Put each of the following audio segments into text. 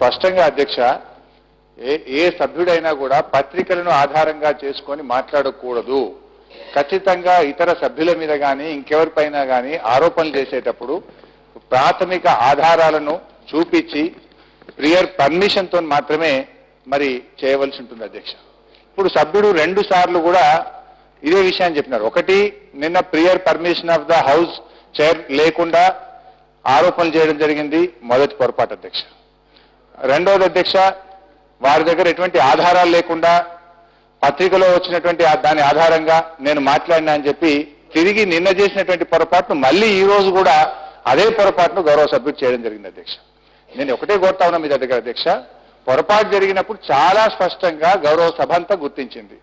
స్పష్టంగా అధ్యక్ష ఏ సభ్యుడైనా కూడా పత్రికలను ఆధారంగా చేసుకొని మాట్లాడకూడదు. ఖచ్చితంగా ఇతర సభ్యుల మీద కానీ ఇంకెవరిపైన కానీ ఆరోపణలు చేసేటప్పుడు ప్రాథమిక ఆధారాలను చూపించి ప్రియర్ పర్మిషన్ తో మాత్రమే మరి చేయవలసి ఉంటుంది అధ్యక్ష. ఇప్పుడు సభ్యుడు 2 సార్లు కూడా ఇదే విషయాన్ని చెప్పినారు. ఒకటి, నిన్న prior permission of the house chair లేకుండా ఆరోపణలు చేయడం జరిగింది, మొదటి పొరపాటు అధ్యక్ష. రెండవది అధ్యక్ష, వారి దగ్గర ఎటువంటి ఆధారాలు లేకుండా పత్రికలో వచ్చినటువంటి దాని ఆధారంగా నేను మాట్లాడినా అని చెప్పి తిరిగి నిన్న చేసినటువంటి పొరపాటును మళ్ళీ ఈ రోజు కూడా అదే పొరపాటును గౌరవ సభ్యుడు చేయడం జరిగింది అధ్యక్ష. నేను ఒకటే కోరుతా ఉన్నా మీ దగ్గర అధ్యక్ష, పొరపాటు జరిగినప్పుడు చాలా స్పష్టంగా గౌరవ సభ అంతా గుర్తించింది.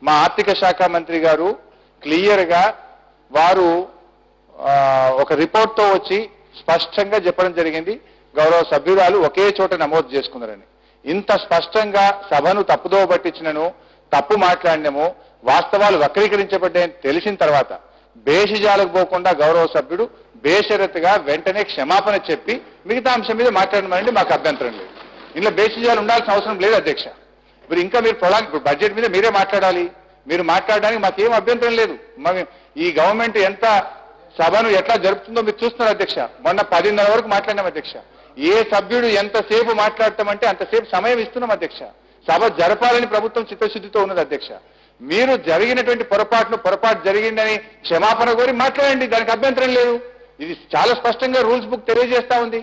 మా ఆర్థిక శాఖ మంత్రి గారు క్లియర్ గా వారు ఒక రిపోర్ట్ తో వచ్చి స్పష్టంగా చెప్పడం జరిగింది, గౌరవ సభ్యురాలు ఒకే చోట నమోదు చేసుకున్నారని. ఇంత స్పష్టంగా సభను తప్పుదోవ పట్టించినను, తప్పు మాట్లాడినము, వాస్తవాలు వక్రీకరించబడ్డాయని తెలిసిన తర్వాత బేషిజాలకు పోకుండా గౌరవ సభ్యుడు బేషరతుగా వెంటనే క్షమాపణ చెప్పి మిగతా అంశం మీద మాట్లాడమనండి, మాకు అభ్యంతరం లేదు. ఇంట్లో బేషిజాలు ఉండాల్సిన అవసరం లేదు అధ్యక్ష. మీరు ఇంకా మీరు బడ్జెట్ మీద మీరే మాట్లాడాలి, మీరు మాట్లాడడానికి మాకేం అభ్యంతరం లేదు. ఈ గవర్నమెంట్ ఎంత సభను ఎట్లా జరుపుతుందో మీరు చూస్తున్నారు అధ్యక్ష. మొన్న 10:30 వరకు మాట్లాడినాం అధ్యక్ష. ఏ సభ్యుడు ఎంతసేపు మాట్లాడతామంటే అంతసేపు సమయం ఇస్తున్నాం అధ్యక్ష. సభ జరపాలని ప్రభుత్వం చిత్తశుద్ధితో ఉన్నది అధ్యక్ష. మీరు జరిగినటువంటి పొరపాటు జరిగిందని క్షమాపణ కోరి మాట్లాడండి, దానికి అభ్యంతరం లేదు. ఇది చాలా స్పష్టంగా రూల్స్ బుక్ తెలియజేస్తా ఉంది.